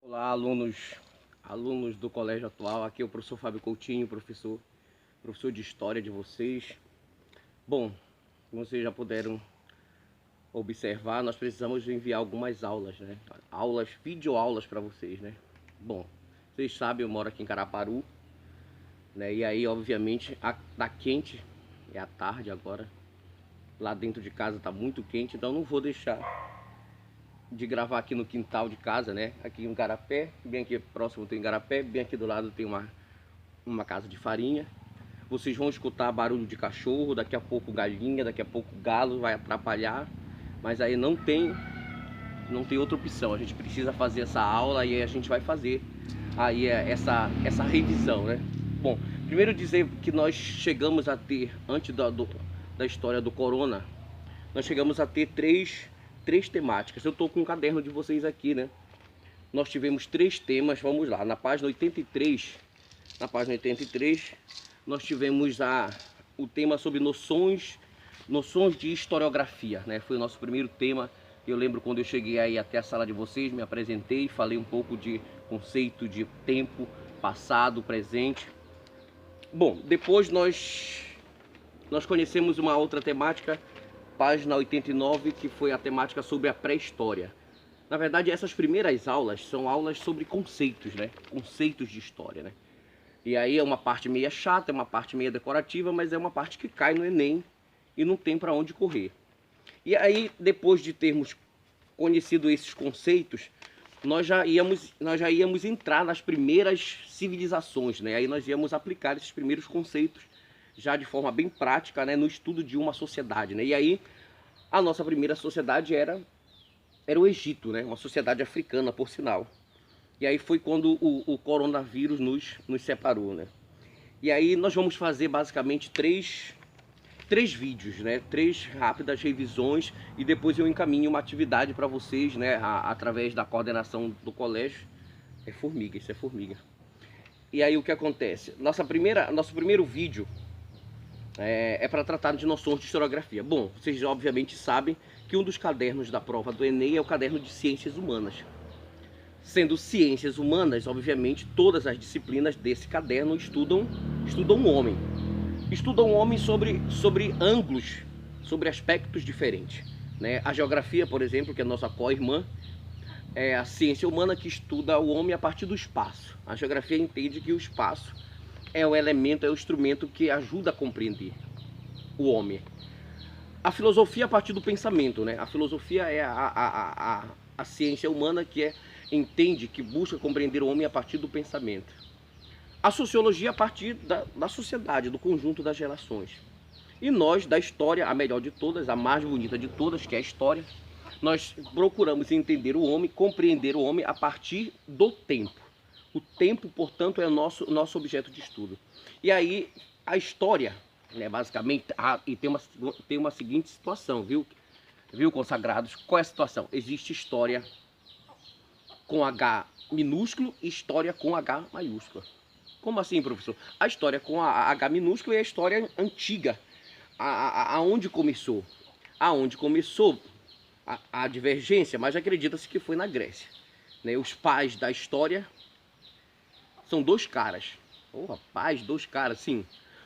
Olá, alunos do Colégio Atual. Aqui é o professor Fábio Coutinho, professor de História de vocês. Bom, como vocês já puderam observar, nós precisamos enviar algumas aulas, né? Videoaulas para vocês, né? Bom, vocês sabem, eu moro aqui em Caraparu, né? E aí, obviamente, tá quente, é a tarde agora. Lá dentro de casa tá muito quente, então não vou deixar de gravar aqui no quintal de casa, né? Aqui em Igarapé, bem aqui próximo tem Igarapé, bem aqui do lado tem uma casa de farinha. Vocês vão escutar barulho de cachorro, daqui a pouco galinha, daqui a pouco galo, vai atrapalhar. Mas aí não tem outra opção, a gente precisa fazer essa aula e aí a gente vai fazer aí essa revisão, né? Bom, primeiro dizer que nós chegamos a ter, antes da história do corona, nós chegamos a ter três temáticas. Eu estou com um caderno de vocês aqui, né? Nós tivemos 3 temas, vamos lá, na página 83, nós tivemos o tema sobre noções de historiografia, né? Foi o nosso primeiro tema. Eu lembro quando eu cheguei aí até a sala de vocês, me apresentei, falei um pouco de conceito de tempo, passado, presente. Bom, depois nós conhecemos uma outra temática, página 89, que foi a temática sobre a pré-história. Na verdade, essas primeiras aulas são aulas sobre conceitos, né? Conceitos de história, né? E aí é uma parte meia chata, é uma parte meia decorativa, mas é uma parte que cai no Enem e não tem para onde correr. E aí, depois de termos conhecido esses conceitos, nós já íamos entrar nas primeiras civilizações, né? Aí nós íamos aplicar esses primeiros conceitos já de forma bem prática, né, no estudo de uma sociedade, né? E aí a nossa primeira sociedade era o Egito, né? Uma sociedade africana, por sinal. E aí foi quando o coronavírus nos separou, né? E aí nós vamos fazer basicamente três vídeos, né? 3 rápidas revisões e depois eu encaminho uma atividade para vocês, né? Através da coordenação do colégio. É formiga, isso é formiga. E aí o que acontece? Nosso primeiro vídeo é para tratar de noções de historiografia. Bom, vocês obviamente sabem que um dos cadernos da prova do Enem é o caderno de Ciências Humanas. Sendo ciências humanas, obviamente, todas as disciplinas desse caderno estudam o homem. Estudam o homem sobre ângulos, sobre aspectos diferentes, né? A geografia, por exemplo, que é a nossa co-irmã, é a ciência humana que estuda o homem a partir do espaço. A geografia entende que o espaço é o elemento, é o instrumento que ajuda a compreender o homem. A filosofia a partir do pensamento, né? A filosofia é a ciência humana que entende, que busca compreender o homem a partir do pensamento. A sociologia a partir da sociedade, do conjunto das relações. E nós, da história, a melhor de todas, a mais bonita de todas, que é a história, nós procuramos entender o homem, compreender o homem a partir do tempo. O tempo, portanto, é o nosso objeto de estudo. E aí, a história, né, basicamente, e tem uma seguinte situação, viu, consagrados? Qual é a situação? Existe história com H minúsculo e história com H maiúsculo. Como assim, professor? A história com a H minúsculo é a história antiga. Aonde começou? Aonde começou a divergência, mas acredita-se que foi na Grécia, né? Os pais da história são 2 caras. Oh, rapaz, 2 caras, sim.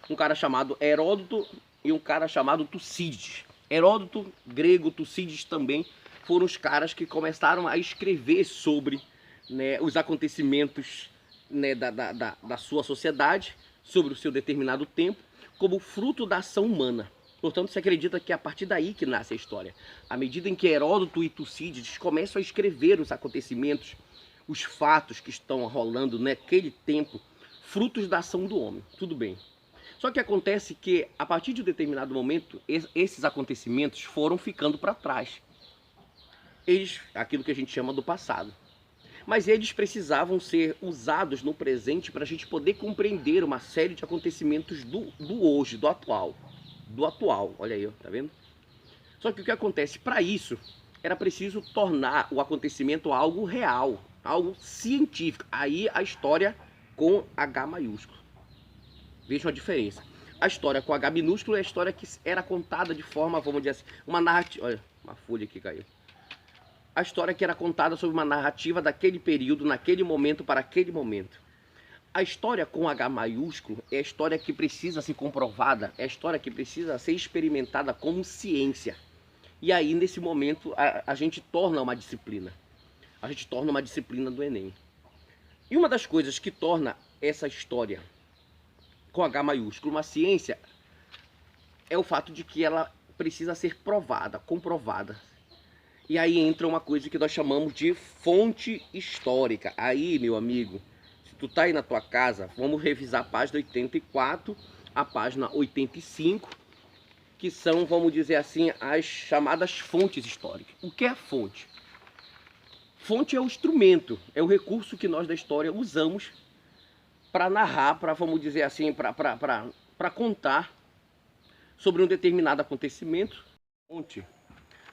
Um cara chamado Heródoto e um cara chamado Tucídides. Heródoto, grego, Tucídides também foram os caras que começaram a escrever sobre, né, os acontecimentos, né, da sua sociedade, sobre o seu determinado tempo, como fruto da ação humana. Portanto, se acredita que é a partir daí que nasce a história. À medida em que Heródoto e Tucídides começam a escrever os acontecimentos, os fatos que estão rolando naquele tempo, frutos da ação do homem. Tudo bem. Só que acontece que, a partir de um determinado momento, esses acontecimentos foram ficando para trás. Aquilo que a gente chama do passado. Mas eles precisavam ser usados no presente para a gente poder compreender uma série de acontecimentos do hoje, do atual. Olha aí, tá vendo? Só que o que acontece? Para isso, era preciso tornar o acontecimento algo real, algo científico. Aí a história com H maiúsculo. Vejam a diferença. A história com H minúsculo é a história que era contada de forma, vamos dizer assim, uma narrativa. Olha, uma folha aqui caiu. a história que era contada sobre uma narrativa daquele período, naquele momento, para aquele momento. A história com H maiúsculo é a história que precisa ser comprovada, é a história que precisa ser experimentada como ciência. E aí, nesse momento, a gente torna uma disciplina. A gente torna uma disciplina do Enem. E uma das coisas que torna essa história com H maiúsculo uma ciência é o fato de que ela precisa ser provada, comprovada. E aí entra uma coisa que nós chamamos de fonte histórica. Aí, meu amigo, se tu tá aí na tua casa, vamos revisar a página 84, a página 85, que são, vamos dizer assim, as chamadas fontes históricas. O que é fonte? Fonte é o instrumento, é o recurso que nós da história usamos para narrar, para, vamos dizer assim, para contar sobre um determinado acontecimento.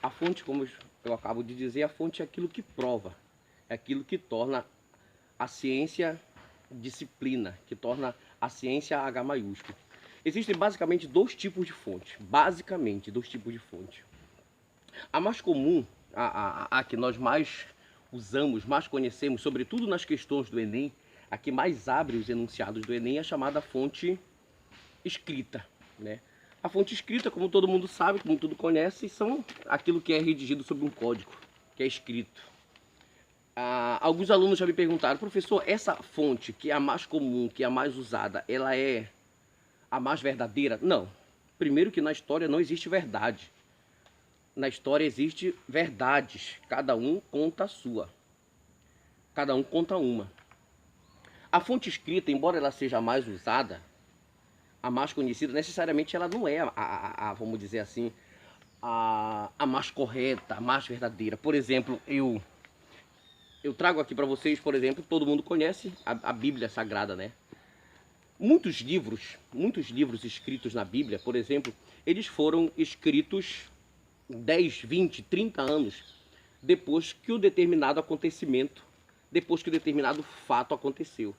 A fonte, como eu acabo de dizer, a fonte é aquilo que prova, é aquilo que torna a ciência disciplina, que torna a ciência H maiúsculo. Existem basicamente dois tipos de fonte, A mais comum, a que nós mais usamos, mais conhecemos, sobretudo nas questões do Enem, a que mais abre os enunciados do Enem é a chamada fonte escrita, né? A fonte escrita, como todo mundo sabe, como todo conhece, são aquilo que é redigido sob um código, que é escrito. Alguns alunos já me perguntaram, professor, essa fonte, que é a mais comum, que é a mais usada, ela é a mais verdadeira? Não. Primeiro que na história não existe verdade. Na história existe verdades. Cada um conta a sua. Cada um conta uma. A fonte escrita, embora ela seja a mais usada, a mais conhecida, necessariamente ela não é vamos dizer assim, a mais correta, a mais verdadeira. Por exemplo, eu trago aqui para vocês, por exemplo, todo mundo conhece a Bíblia Sagrada, né? Muitos livros escritos na Bíblia, por exemplo, eles foram escritos 10, 20, 30 anos depois que o determinado acontecimento, depois que o determinado fato aconteceu.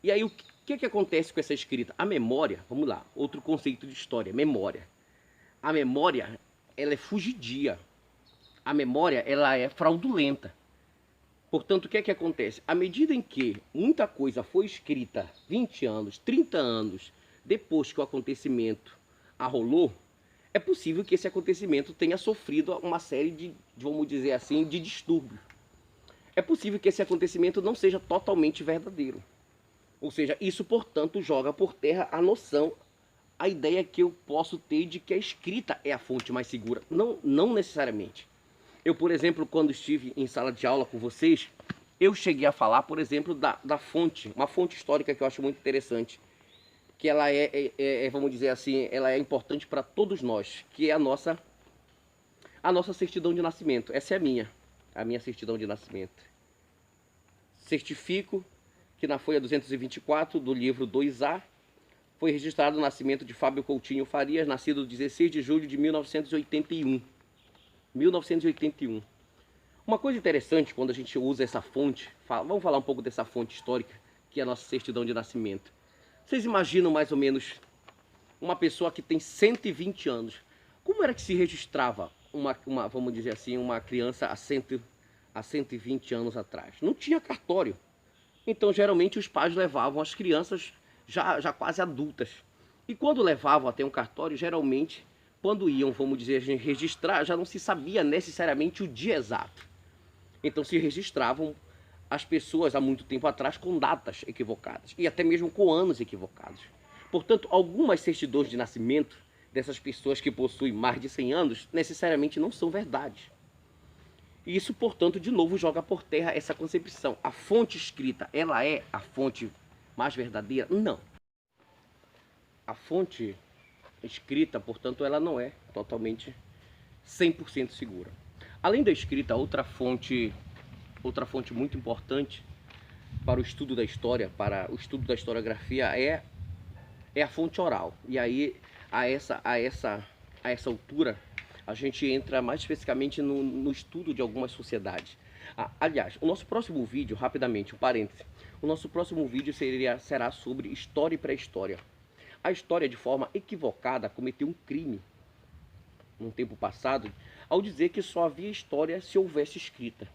E aí o que acontece com essa escrita? A memória, vamos lá, outro conceito de história, memória. A memória, ela é fugidia. A memória, ela é fraudulenta. Portanto, o que acontece? À medida em que muita coisa foi escrita 20 anos, 30 anos depois que o acontecimento arrolou, é possível que esse acontecimento tenha sofrido uma série de, vamos dizer assim, de distúrbios. É possível que esse acontecimento não seja totalmente verdadeiro. Ou seja, isso, portanto, joga por terra a noção, a ideia que eu posso ter de que a escrita é a fonte mais segura. Não necessariamente. Eu, por exemplo, quando estive em sala de aula com vocês, eu cheguei a falar, por exemplo, da fonte, uma fonte histórica que eu acho muito interessante, que ela vamos dizer assim, ela é importante para todos nós, que é a nossa certidão de nascimento. Essa é a minha certidão de nascimento. Certifico que na folha 224 do livro 2A foi registrado o nascimento de Fábio Coutinho Farias, nascido 16 de julho de 1981. 1981. Uma coisa interessante quando a gente usa essa fonte, vamos falar um pouco dessa fonte histórica, que é a nossa certidão de nascimento. Vocês imaginam mais ou menos uma pessoa que tem 120 anos, como era que se registrava vamos dizer assim, uma criança há 120 anos atrás? Não tinha cartório. Então, geralmente, os pais levavam as crianças já quase adultas. E quando levavam até um cartório, geralmente, quando iam, vamos dizer, registrar, já não se sabia necessariamente o dia exato. Então, se registravam as pessoas há muito tempo atrás com datas equivocadas e até mesmo com anos equivocados. Portanto, algumas certidões de nascimento dessas pessoas que possuem mais de 100 anos necessariamente não são verdades. E isso, portanto, de novo joga por terra essa concepção. A fonte escrita, ela é a fonte mais verdadeira? Não. A fonte escrita, portanto, ela não é totalmente 100% segura. Além da escrita, outra fonte muito importante para o estudo da história, para o estudo da historiografia é a fonte oral. E aí, a essa altura, a gente entra mais especificamente no estudo de algumas sociedades. Aliás, o nosso próximo vídeo, rapidamente, um parêntese, o nosso próximo vídeo será sobre história e pré-história. A história, de forma equivocada, cometeu um crime no tempo passado, ao dizer que só havia história se houvesse escrita.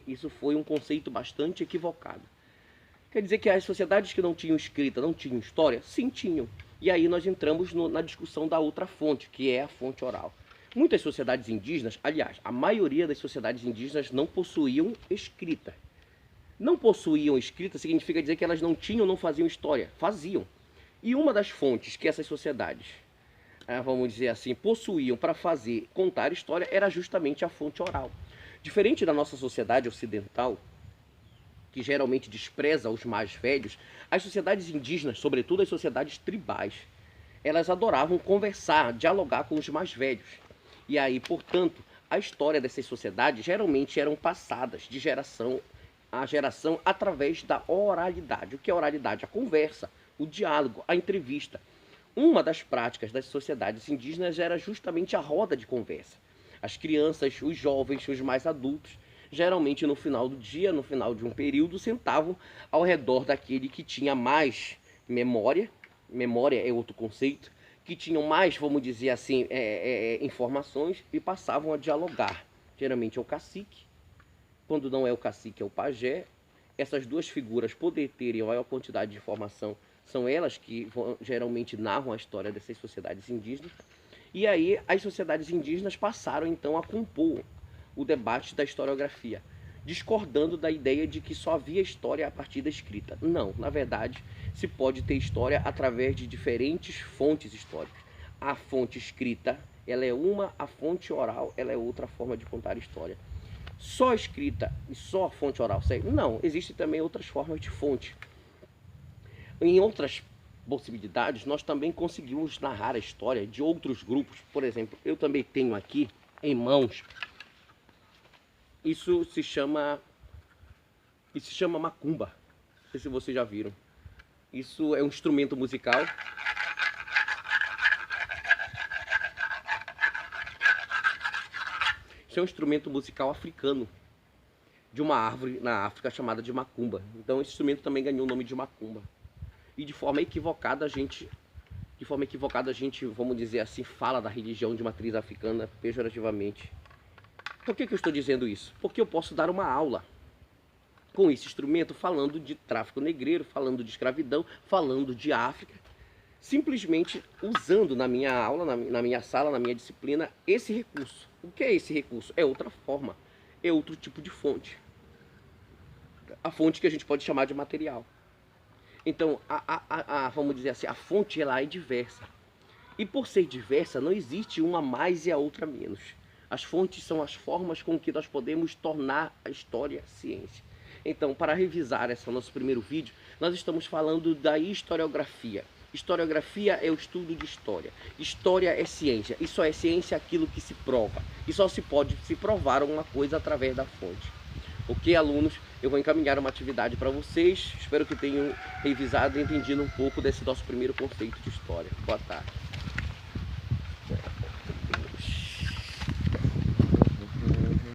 Isso foi um conceito bastante equivocado. Quer dizer que as sociedades que não tinham escrita, não tinham história? Sim, tinham. E aí nós entramos na discussão da outra fonte, que é a fonte oral. Muitas sociedades indígenas, aliás, a maioria das sociedades indígenas não possuíam escrita. Não possuíam escrita significa dizer que elas não tinham, não faziam história. Faziam. E uma das fontes que essas sociedades, vamos dizer assim, possuíam para contar história era justamente a fonte oral. Diferente da nossa sociedade ocidental, que geralmente despreza os mais velhos, as sociedades indígenas, sobretudo as sociedades tribais, elas adoravam conversar, dialogar com os mais velhos. E aí, portanto, a história dessas sociedades geralmente eram passadas de geração a geração através da oralidade. O que é oralidade? A conversa, o diálogo, a entrevista. Uma das práticas das sociedades indígenas era justamente a roda de conversa. As crianças, os jovens, os mais adultos, geralmente no final do dia, no final de um período, sentavam ao redor daquele que tinha mais memória. Memória é outro conceito. Que tinham mais, vamos dizer assim, informações e passavam a dialogar. Geralmente é o cacique. Quando não é o cacique, é o pajé. Essas duas figuras, poder terem a maior quantidade de informação, são elas que geralmente narram a história dessas sociedades indígenas. E aí as sociedades indígenas passaram então a compor o debate da historiografia, discordando da ideia de que só havia história a partir da escrita. Não, na verdade, se pode ter história através de diferentes fontes históricas. A fonte escrita, ela é uma, a fonte oral, ela é outra forma de contar história. Só escrita e só a fonte oral serve? Não, existem também outras formas de fonte. Em outras possibilidades, nós também conseguimos narrar a história de outros grupos. Por exemplo, eu também tenho aqui em mãos, isso se chama macumba. Não sei se vocês já viram. Isso é um instrumento musical. Isso é um instrumento musical africano, de uma árvore na África chamada de macumba. Então esse instrumento também ganhou o nome de macumba. E de forma equivocada a gente, vamos dizer assim, fala da religião de matriz africana pejorativamente. Por que eu estou dizendo isso? Porque eu posso dar uma aula com esse instrumento falando de tráfico negreiro, falando de escravidão, falando de África, simplesmente usando na minha aula, na minha sala, na minha disciplina, esse recurso. O que é esse recurso? É outra forma, é outro tipo de fonte. A fonte que a gente pode chamar de material. Então, vamos dizer assim, a fonte ela é diversa. E por ser diversa, não existe uma mais e a outra menos. As fontes são as formas com que nós podemos tornar a história ciência. Então, para revisar esse nosso primeiro vídeo, nós estamos falando da historiografia. Historiografia é o estudo de história. História é ciência. E só é ciência aquilo que se prova. E só se pode se provar uma coisa através da fonte. Ok, alunos? Eu vou encaminhar uma atividade para vocês. Espero que tenham revisado e entendido um pouco desse nosso primeiro conceito de história. Boa tarde.